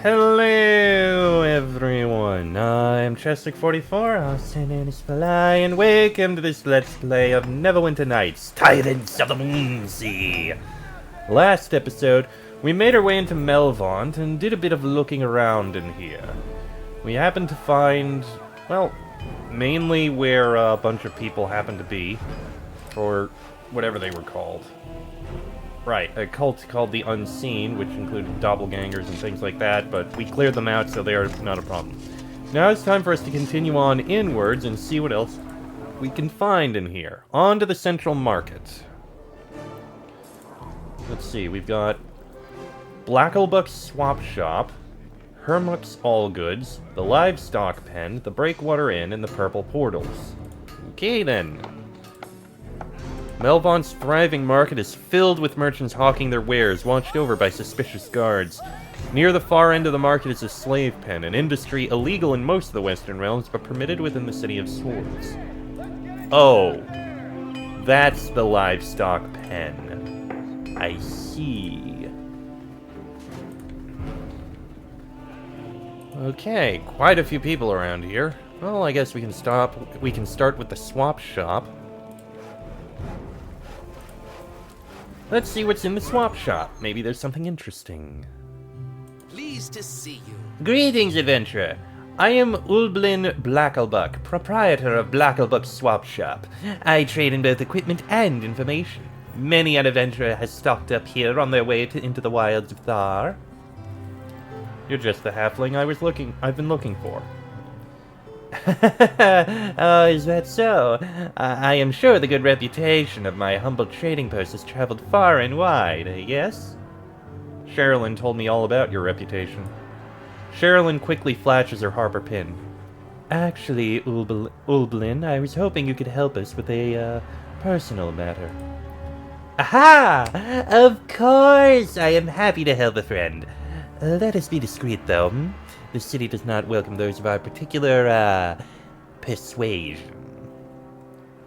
Hello, everyone. I'm Chestic44, also known as Fly, and welcome to this Let's Play of Neverwinter Nights, Tyrants of the Moonsea. Last episode, we made our way into Melvaunt and did a bit of looking around in here. We happened to find, well, mainly where a bunch of people happened to be, or whatever they were called. Right, a cult called the Unseen, which included doppelgangers and things like that, but we cleared them out, so they are not a problem. Now it's time for us to continue on inwards and see what else we can find in here. On to the Central Market. Let's see, we've got Blacklebuck's Swap Shop, Hermuck's All Goods, the Livestock Pen, the Breakwater Inn, and the Purple Portals. Okay then. Melvaunt's thriving market is filled with merchants hawking their wares, watched over by suspicious guards. Near the far end of the market is a slave pen, an industry illegal in most of the Western realms, but permitted within the City of Swords. Oh, that's the livestock pen. I see. Okay, quite a few people around here. Well, I guess we can start with the swap shop. Let's see what's in the swap shop. Maybe there's something interesting. Pleased to see you. Greetings, adventurer. I am Ulblin Blacklebuck, proprietor of Blacklebuck Swap Shop. I trade in both equipment and information. Many an adventurer has stocked up here on their way into the wilds of Thar. You're just the halfling I've been looking for. Oh, is that so? I am sure the good reputation of my humble trading post has traveled far and wide, yes? Sherilyn told me all about your reputation. Sherilyn quickly flashes her harper pin. Actually, Ulblin, I was hoping you could help us with a, personal matter. Aha! Of course! I am happy to help a friend. Let us be discreet, though. The city does not welcome those of our particular, persuasion.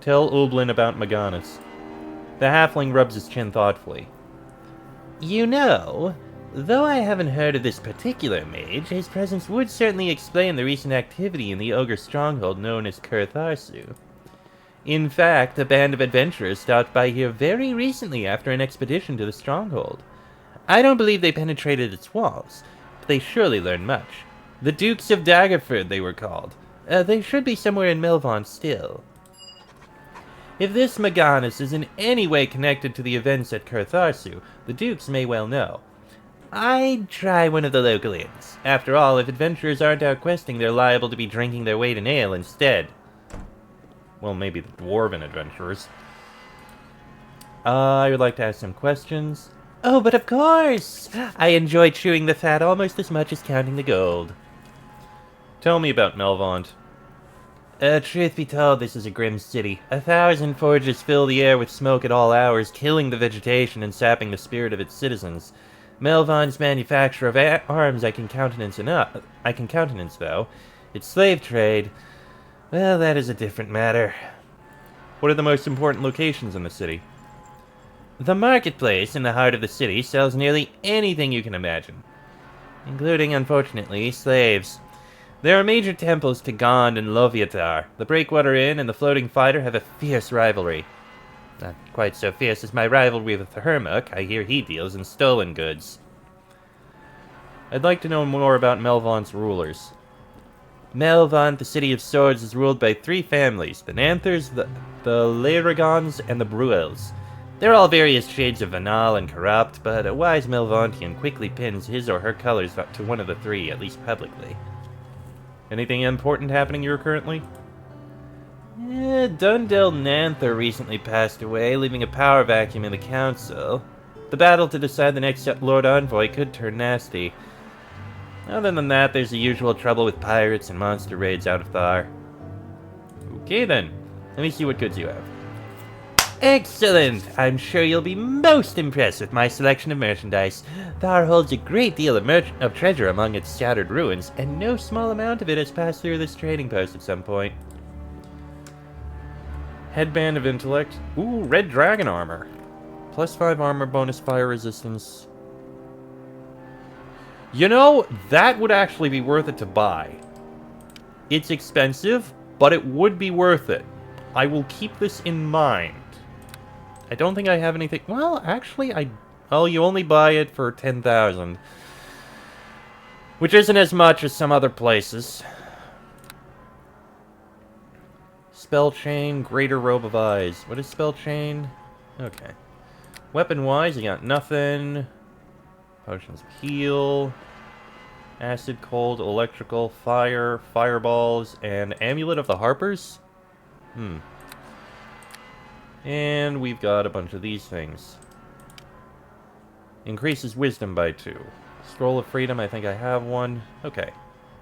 Tell Ulblin about Maganus. The halfling rubs his chin thoughtfully. You know, though I haven't heard of this particular mage, his presence would certainly explain the recent activity in the ogre stronghold known as Kurtharsu. In fact, a band of adventurers stopped by here very recently after an expedition to the stronghold. I don't believe they penetrated its walls, but they surely learned much. The Dukes of Daggerford, they were called. They should be somewhere in Melvaunt still. If this Maganus is in any way connected to the events at Kurtharsu, the Dukes may well know. I'd try one of the local inns. After all, if adventurers aren't out questing, they're liable to be drinking their weight in ale instead. Well, maybe the dwarven adventurers. I would like to ask some questions. Oh, but of course! I enjoy chewing the fat almost as much as counting the gold. Tell me about Melvaunt. Truth be told, this is a grim city. 1,000 forges fill the air with smoke at all hours, killing the vegetation and sapping the spirit of its citizens. Melvaunt's manufacture of arms I can countenance though. Its slave trade, well, that is a different matter. What are the most important locations in the city? The marketplace in the heart of the city sells nearly anything you can imagine, including, unfortunately, slaves. There are major temples to Gond and Loviatar. The Breakwater Inn and the Floating Fighter have a fierce rivalry. Not quite so fierce as my rivalry with Hermuck. I hear he deals in stolen goods. I'd like to know more about Melvaunt's rulers. Melvaunt, the City of Swords, is ruled by 3 families, the Nanthers, the Laeragons, and the Bruels. They're all various shades of venal and corrupt, but a wise Melvauntian quickly pins his or her colors to one of the 3, at least publicly. Anything important happening here currently? Dundel Nanther recently passed away, leaving a power vacuum in the council. The battle to decide the next Lord Envoy could turn nasty. Other than that, there's the usual trouble with pirates and monster raids out of Thar. Okay then, let me see what goods you have. Excellent! I'm sure you'll be most impressed with my selection of merchandise. Thar holds a great deal of treasure among its scattered ruins, and no small amount of it has passed through this trading post at some point. Headband of Intellect. Ooh, red dragon armor. +5 armor, bonus fire resistance. You know, that would actually be worth it to buy. It's expensive, but it would be worth it. I will keep this in mind. I don't think I have anything... Well, actually, Oh, you only buy it for 10,000. Which isn't as much as some other places. Spell Chain, Greater Robe of Eyes. What is Spell Chain? Okay. Weapon-wise, you got nothing. Potions of Heal. Acid, Cold, Electrical, Fire, Fireballs, and Amulet of the Harpers? And we've got a bunch of these things. Increases Wisdom by 2. Scroll of Freedom, I think I have one. Okay.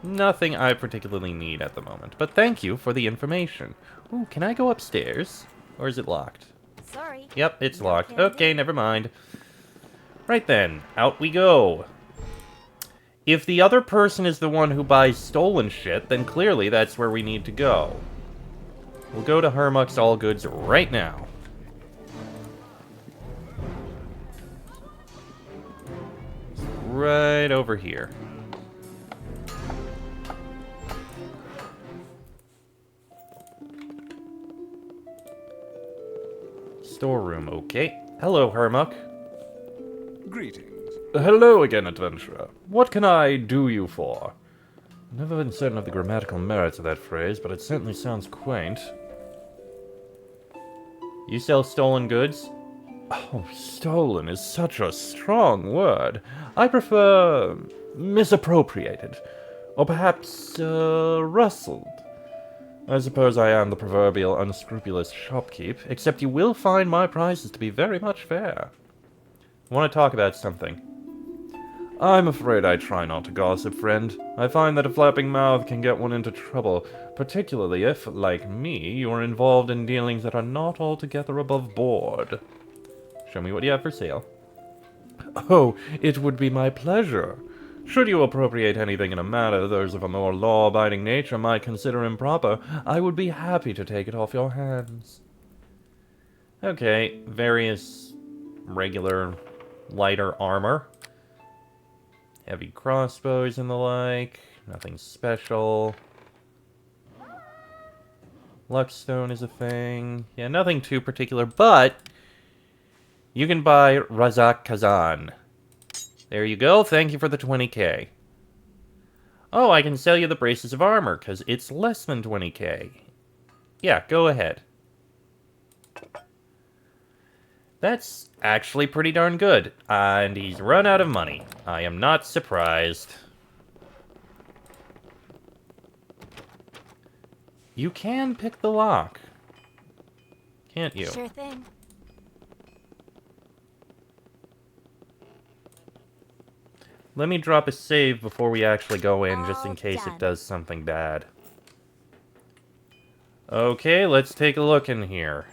Nothing I particularly need at the moment, but thank you for the information. Ooh, can I go upstairs? Or is it locked? Sorry. Yep, it's No locked. candy. Okay, never mind. Right then, out we go. If the other person is the one who buys stolen shit, then clearly that's where we need to go. We'll go to Hermuk's All Goods right now. Right over here. Storeroom, okay. Hello, Hermuk. Greetings. Hello again, adventurer. What can I do you for? Never been certain of the grammatical merits of that phrase, but it certainly sounds quaint. You sell stolen goods? Oh, stolen is such a strong word. I prefer misappropriated. Or perhaps, rustled. I suppose I am the proverbial unscrupulous shopkeep, except you will find my prices to be very much fair. I want to talk about something. I'm afraid I try not to gossip, friend. I find that a flapping mouth can get one into trouble, particularly if, like me, you are involved in dealings that are not altogether above board. Show me what you have for sale. Oh, it would be my pleasure. Should you appropriate anything in a manner those of a more law-abiding nature might consider improper, I would be happy to take it off your hands. Okay, various regular lighter armor. Heavy crossbows and the like. Nothing special. Luckstone is a thing. Yeah, nothing too particular, but you can buy Razak Kazan. There you go. Thank you for the 20k. Oh, I can sell you the braces of armor, because it's less than 20k. Yeah, go ahead. That's actually pretty darn good. And he's run out of money. I am not surprised. You can pick the lock. Can't you? Sure thing. Let me drop a save before we actually go in, just in All case done. it does something bad. Okay, let's take a look in here.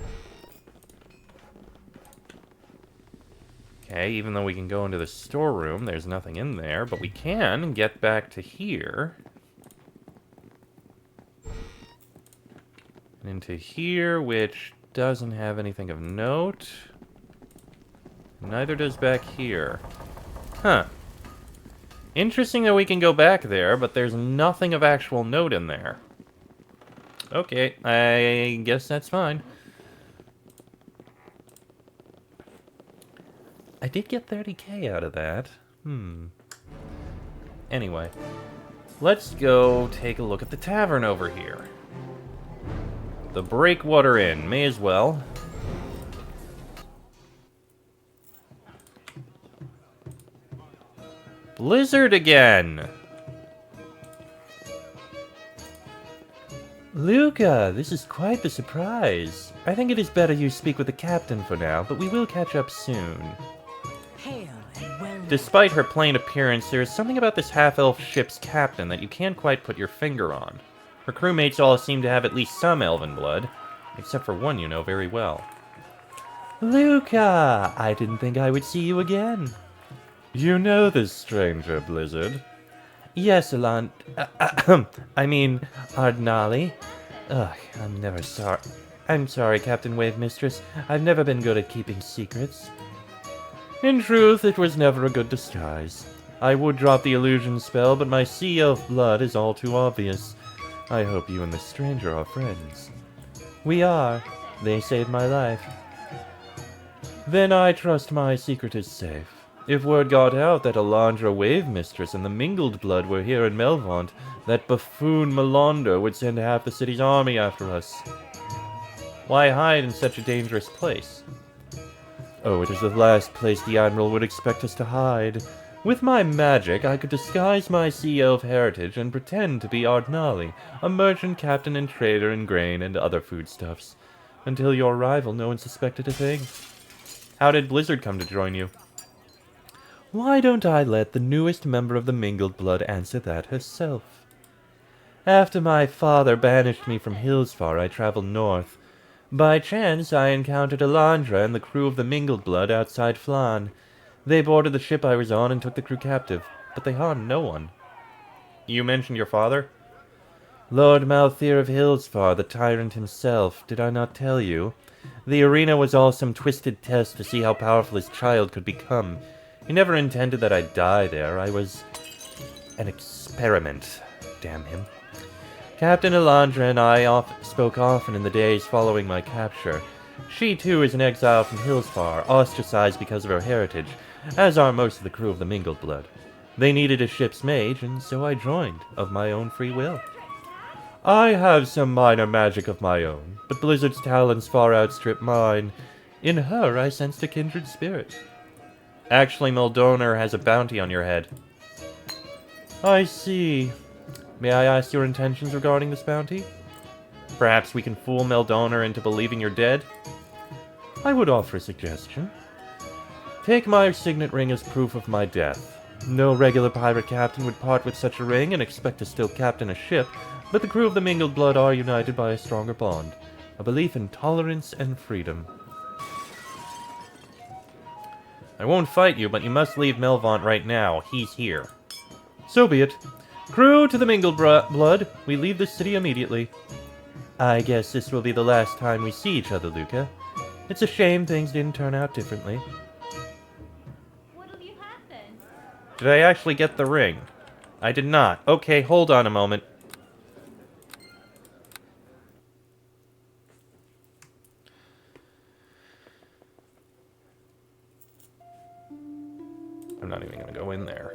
Okay, even though we can go into the storeroom, there's nothing in there, but we can get back to here. And into here, which doesn't have anything of note. Neither does back here. Huh. Interesting that we can go back there, but there's nothing of actual note in there. Okay, I guess that's fine. I did get 30k out of that. Anyway, let's go take a look at the tavern over here. The Breakwater Inn, may as well. Blizzard again! Luca, this is quite the surprise. I think it is better you speak with the captain for now, but we will catch up soon. Hail and well. Despite her plain appearance, there is something about this half-elf ship's captain that you can't quite put your finger on. Her crewmates all seem to have at least some elven blood, except for one you know very well. Luca, I didn't think I would see you again. You know this stranger, Blizzard? Yes, Alant. I mean, Ardnali. Ugh, I'm sorry, Captain Wave Mistress. I've never been good at keeping secrets. In truth, it was never a good disguise. I would drop the illusion spell, but my sea elf blood is all too obvious. I hope you and this stranger are friends. We are. They saved my life. Then I trust my secret is safe. If word got out that Alondra Wave Mistress and the Mingled Blood were here in Melvaunt, that buffoon Melander would send half the city's army after us. Why hide in such a dangerous place? Oh, it is the last place the Admiral would expect us to hide. With my magic, I could disguise my sea elf heritage and pretend to be Ardnali, a merchant captain and trader in grain and other foodstuffs. Until your arrival, no one suspected a thing. How did Blizzard come to join you? Why don't I let the newest member of the Mingled Blood answer that herself? After my father banished me from Hillsfar, I traveled north. By chance, I encountered Alondra and the crew of the Mingled Blood outside Flan. They boarded the ship I was on and took the crew captive, but they harmed no one. You mentioned your father? Lord Malthier of Hillsfar, the tyrant himself, did I not tell you? The arena was all some twisted test to see how powerful his child could become. He never intended that I'd die there. I was an experiment. Damn him. Captain Alondra and I spoke often in the days following my capture. She, too, is an exile from Hillsfar, ostracized because of her heritage, as are most of the crew of the Mingled Blood. They needed a ship's mage, and so I joined, of my own free will. I have some minor magic of my own, but Blizzard's talents far outstrip mine. In her, I sensed a kindred spirit. Actually, Meldoner has a bounty on your head. I see. May I ask your intentions regarding this bounty? Perhaps we can fool Meldoner into believing you're dead? I would offer a suggestion. Take my signet ring as proof of my death. No regular pirate captain would part with such a ring and expect to still captain a ship, but the crew of the Mingled Blood are united by a stronger bond, a belief in tolerance and freedom. I won't fight you, but you must leave Melvaunt right now. He's here. So be it. Crew to the Mingled Blood, we leave this city immediately. I guess this will be the last time we see each other, Luca. It's a shame things didn't turn out differently. What'll you have then? Did I actually get the ring? I did not. Okay, hold on a moment. I'm not even going to go in there.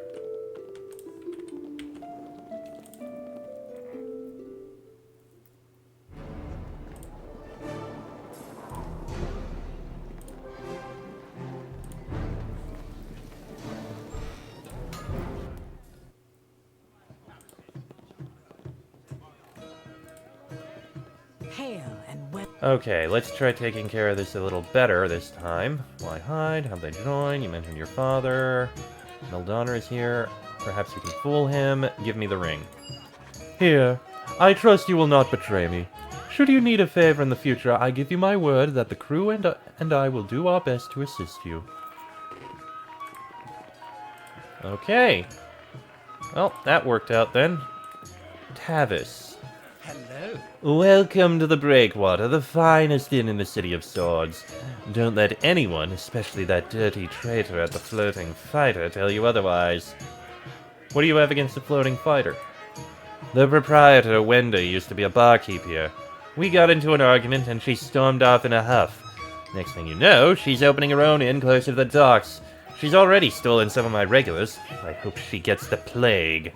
Hail and well. Okay, let's try taking care of this a little better this time. Why hide? How'd they join? You mentioned your father. Meldoner is here. Perhaps you can fool him. Give me the ring. Here. I trust you will not betray me. Should you need a favor in the future, I give you my word that the crew and I will do our best to assist you. Okay. Well, that worked out then. Tavis. Hello. Welcome to the Breakwater, the finest inn in the City of Swords. Don't let anyone, especially that dirty traitor at the Floating Fighter, tell you otherwise. What do you have against the Floating Fighter? The proprietor, Wenda, used to be a barkeep here. We got into an argument and she stormed off in a huff. Next thing you know, she's opening her own inn closer to the docks. She's already stolen some of my regulars. I hope she gets the plague.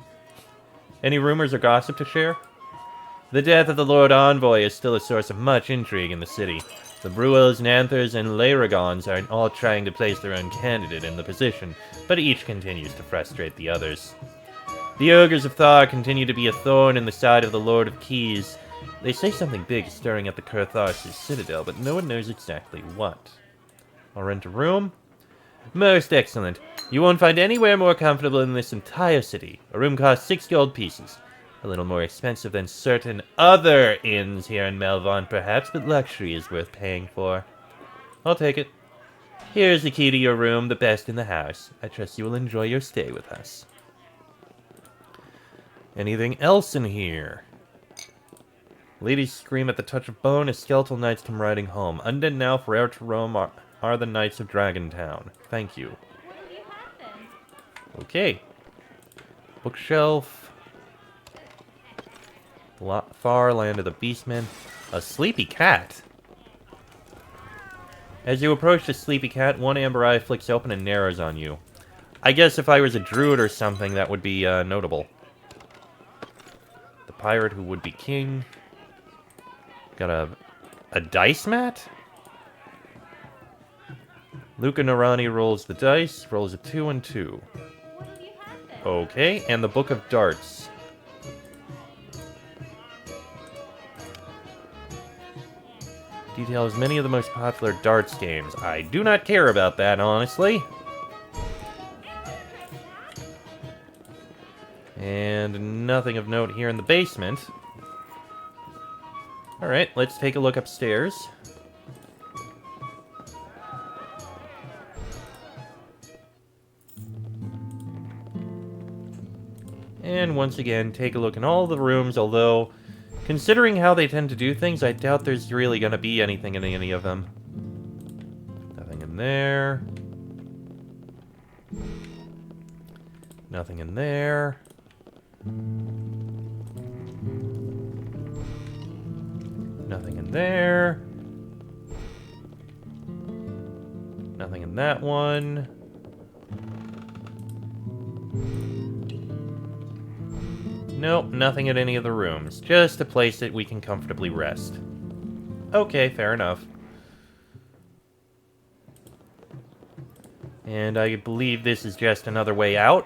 Any rumors or gossip to share? The death of the Lord Envoy is still a source of much intrigue in the city. The Bruels, Nanthers, and Laeragons are all trying to place their own candidate in the position, but each continues to frustrate the others. The Ogres of Thar continue to be a thorn in the side of the Lord of Keys. They say something big is stirring at the Kurthar's citadel, but no one knows exactly what. I'll rent a room. Most excellent. You won't find anywhere more comfortable in this entire city. A room costs 6 gold pieces. A little more expensive than certain other inns here in Melvaunt, perhaps, but luxury is worth paying for. I'll take it. Here's the key to your room, the best in the house. I trust you will enjoy your stay with us. Anything else in here? Ladies scream at the touch of bone as skeletal knights come riding home. Undead now, forever to roam are the knights of Dragontown. Thank you. What'll you have then? Okay. Bookshelf. Far land of the beastmen. A sleepy cat. As you approach the sleepy cat, one amber eye flicks open and narrows on you. I guess if I was a druid or something, that would be notable. The pirate who would be king. Got a dice mat? Luca Narani rolls the dice, rolls a 2 and 2. What'll you have then? Okay, and the Book of Darts. Details many of the most popular darts games. I do not care about that, honestly. And nothing of note here in the basement. Alright, let's take a look upstairs. And once again, take a look in all the rooms, although, considering how they tend to do things, I doubt there's really going to be anything in any of them. Nothing in there. Nothing in there. Nothing in there. Nothing in that one. Nope, nothing in any of the rooms. Just a place that we can comfortably rest. Okay, fair enough. And I believe this is just another way out.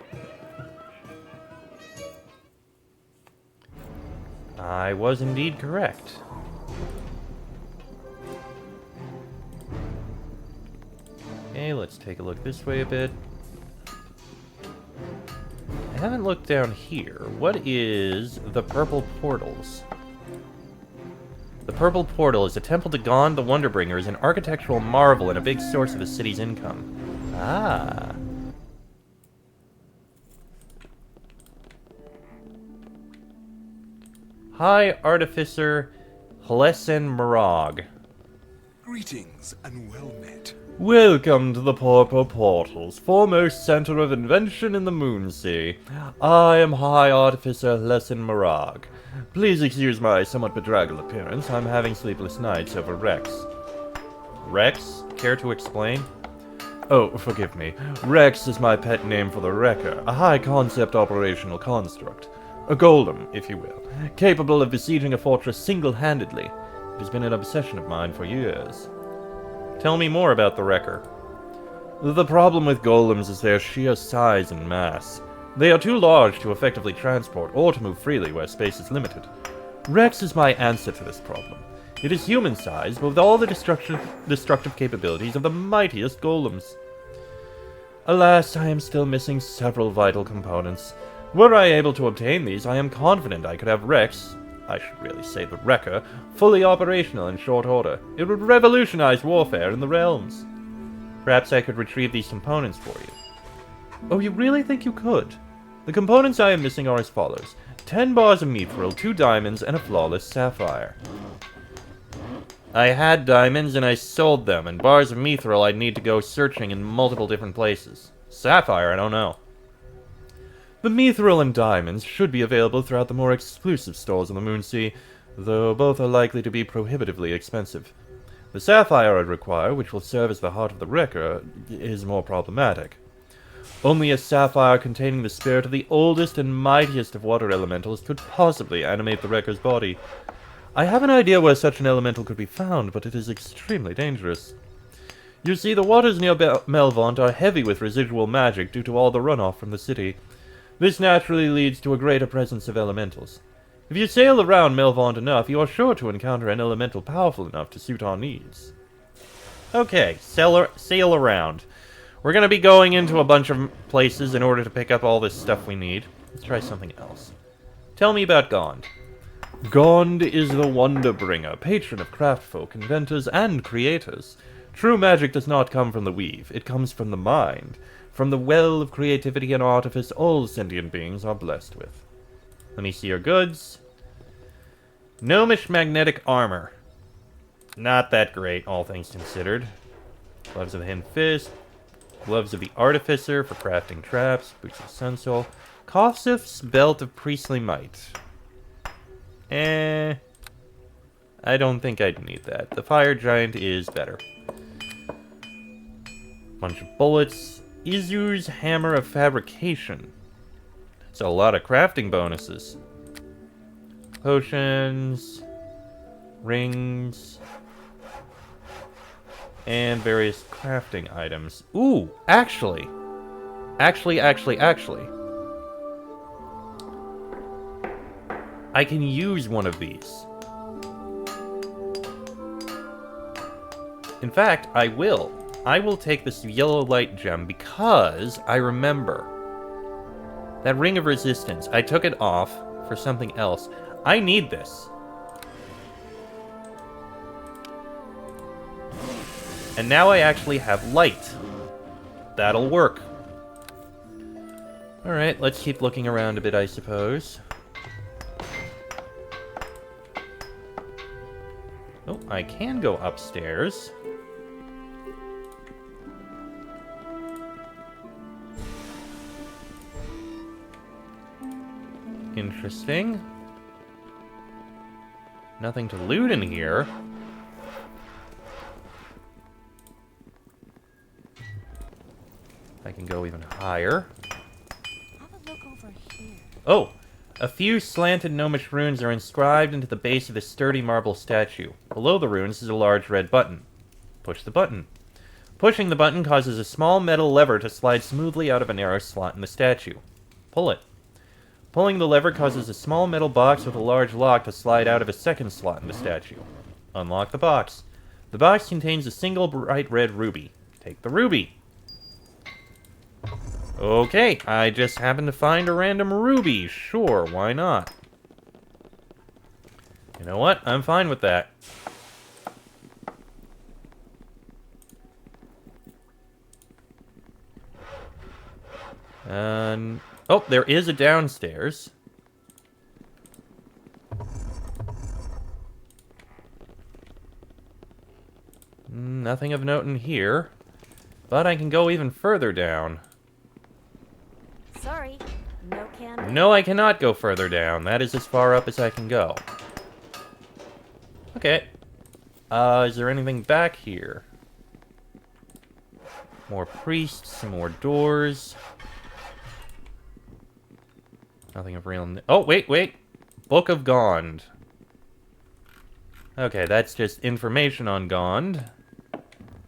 I was indeed correct. Okay, let's take a look this way a bit. I haven't looked down here. What is the Purple Portals? The Purple Portal is a temple to Gond the Wonderbringers, an architectural marvel and a big source of the city's income. Ah. High Artificer Hlesen Morag. Greetings and well met. Welcome to the Purple Portals, foremost center of invention in the Moonsea. I am High Artificer Hlesen Morag. Please excuse my somewhat bedraggled appearance. I'm having sleepless nights over Rex. Rex? Care to explain? Oh, forgive me. Rex is my pet name for the Wrecker, a high-concept operational construct. A golem, if you will, capable of besieging a fortress single-handedly. It has been an obsession of mine for years. Tell me more about the Wrecker. The problem with golems is their sheer size and mass. They are too large to effectively transport or to move freely where space is limited. Rex is my answer to this problem. It is human-sized, but with all the destructive capabilities of the mightiest golems. Alas, I am still missing several vital components. Were I able to obtain these, I am confident I could have Rex, I should really say the Wrecker, fully operational in short order. It would revolutionize warfare in the realms. Perhaps I could retrieve these components for you. Oh, you really think you could? The components I am missing are as follows. 10 bars of mithril, 2 diamonds, and a flawless sapphire. I had diamonds and I sold them, and bars of mithril I'd need to go searching in multiple different places. Sapphire, I don't know. The mithril and diamonds should be available throughout the more exclusive stores on the Moonsea, though both are likely to be prohibitively expensive. The sapphire I'd require, which will serve as the heart of the Wrecker, is more problematic. Only a sapphire containing the spirit of the oldest and mightiest of water elementals could possibly animate the Wrecker's body. I have an idea where such an elemental could be found, but it is extremely dangerous. You see, the waters near Melvaunt are heavy with residual magic due to all the runoff from the city. This naturally leads to a greater presence of elementals. If you sail around Melvaunt enough, you are sure to encounter an elemental powerful enough to suit our needs. Okay, sail around. We're going to be going into a bunch of places in order to pick up all this stuff we need. Let's try something else. Tell me about Gond. Gond is the Wonderbringer, patron of craftfolk, inventors, and creators. True magic does not come from the weave, it comes from the mind. From the well of creativity and artifice all sentient beings are blessed with. Let me see your goods. Gnomish magnetic armor. Not that great, all things considered. Gloves of the Hand Fist. Gloves of the Artificer for crafting traps. Boots of Sunsoul. Kossuth's Belt of Priestly Might. I don't think I'd need that. The Fire Giant is better. Bunch of bullets. Izu's Hammer of Fabrication. That's a lot of crafting bonuses. Potions. Rings. And various crafting items. Ooh, actually. Actually. I can use one of these. In fact, I will. I will take this yellow light gem because I remember that Ring of Resistance. I took it off for something else. I need this. And now I actually have light. That'll work. Alright, let's keep looking around a bit, I suppose. Oh, I can go upstairs. Interesting. Nothing to loot in here. I can go even higher. Have a look over here. Oh! A few slanted gnomish runes are inscribed into the base of the sturdy marble statue. Below the runes is a large red button. Push the button. Pushing the button causes a small metal lever to slide smoothly out of a narrow slot in the statue. Pull it. Pulling the lever causes a small metal box with a large lock to slide out of a second slot in the statue. Unlock the box. The box contains a single bright red ruby. Take the ruby. Okay, I just happened to find a random ruby. Sure, why not? You know what? I'm fine with that. Oh, there is a downstairs. Nothing of note in here. But I can go even further down. Sorry, no candy. No, I cannot go further down. That is as far up as I can go. Okay. Is there anything back here? More priests, some more doors. Nothing of real... Oh, wait! Book of Gond. Okay, that's just information on Gond.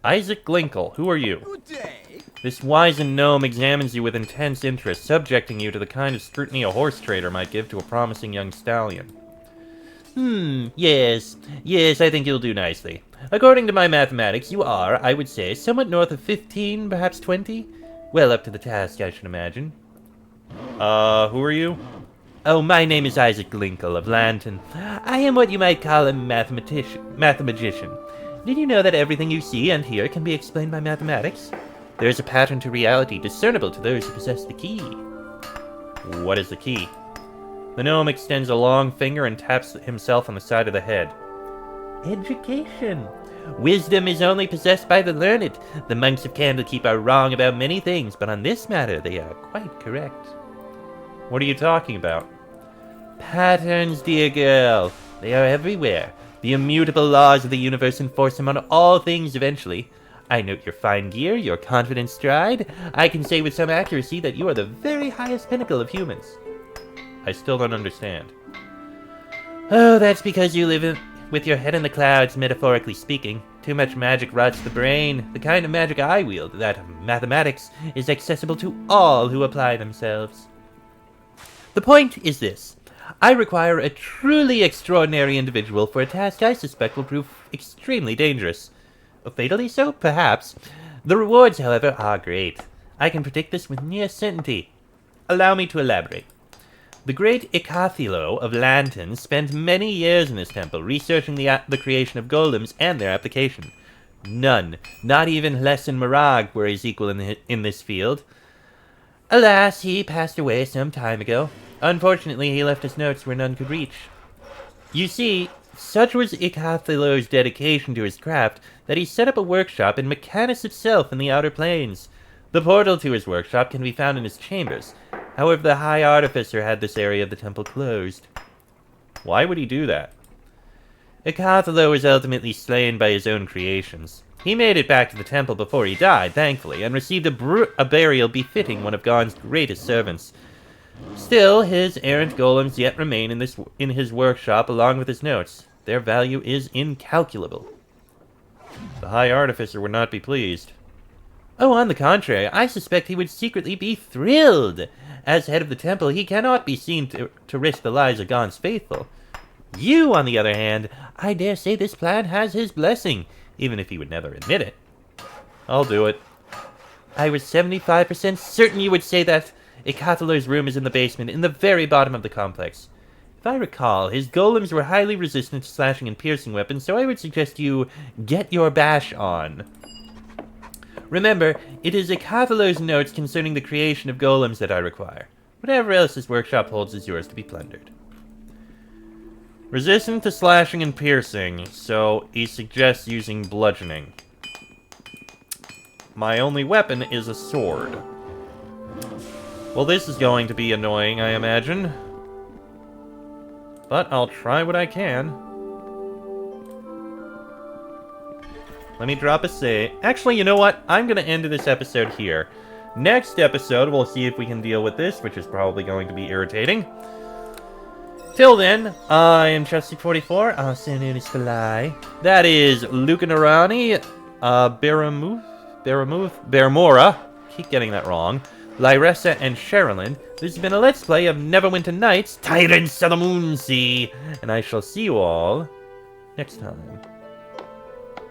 Isaac Glinkle, who are you? Good day. This wizened gnome examines you with intense interest, subjecting you to the kind of scrutiny a horse trader might give to a promising young stallion. Yes, I think you'll do nicely. According to my mathematics, you are, I would say, somewhat north of 15, perhaps 20? Well up to the task, I should imagine. Who are you? Oh, my name is Isaac Glinkle of Lanton. I am what you might call a mathematician. Did you know that everything you see and hear can be explained by mathematics? There is a pattern to reality discernible to those who possess the key. What is the key? The gnome extends a long finger and taps himself on the side of the head. Education. Wisdom is only possessed by the learned. The monks of Candlekeep are wrong about many things, but on this matter they are quite correct. What are you talking about? Patterns, dear girl. They are everywhere. The immutable laws of the universe enforce them on all things eventually. I note your fine gear, your confident stride. I can say with some accuracy that you are the very highest pinnacle of humans. I still don't understand. Oh, that's because you live with your head in the clouds, metaphorically speaking. Too much magic rots the brain. The kind of magic I wield, that of mathematics, is accessible to all who apply themselves. The point is this. I require a truly extraordinary individual for a task I suspect will prove extremely dangerous. Fatally so, perhaps. The rewards, however, are great. I can predict this with near certainty. Allow me to elaborate. The great Ikathilo of Lanton spent many years in this temple researching the creation of golems and their application. None, not even Lesson Marag, were his equal in this field. Alas, he passed away some time ago. Unfortunately, he left us notes where none could reach. You see, such was Ikathilo's dedication to his craft that he set up a workshop in Mechanus itself in the Outer Planes. The portal to his workshop can be found in his chambers. However, the High Artificer had this area of the temple closed. Why would he do that? Ikathalo was ultimately slain by his own creations. He made it back to the temple before he died, thankfully, and received a burial befitting one of Gon's greatest servants. Still, his errant golems yet remain in his workshop along with his notes. Their value is incalculable. The High Artificer would not be pleased. Oh, on the contrary, I suspect he would secretly be thrilled. As head of the temple, he cannot be seen to risk the lives of Gon's faithful. You, on the other hand, I dare say this plan has his blessing, even if he would never admit it. I'll do it. I was 75% certain you would say that. Ikathalo's room is in the basement, in the very bottom of the complex. If I recall, his golems were highly resistant to slashing and piercing weapons, so I would suggest you get your bash on. Remember, it is Ikathalo's notes concerning the creation of golems that I require. Whatever else his workshop holds is yours to be plundered. Resistant to slashing and piercing, so he suggests using bludgeoning. My only weapon is a sword. Well, this is going to be annoying, I imagine. But I'll try what I can. Let me drop a save. Actually, you know what? I'm going to end this episode here. Next episode, we'll see if we can deal with this, which is probably going to be irritating. Till then, I am Chesty44, also known as Fly. That is Lucanarani, Baramora, keep getting that wrong, Lyressa, and Sherilyn. This has been a Let's Play of Neverwinter Nights, Tyrants of the Moonsea, and I shall see you all next time.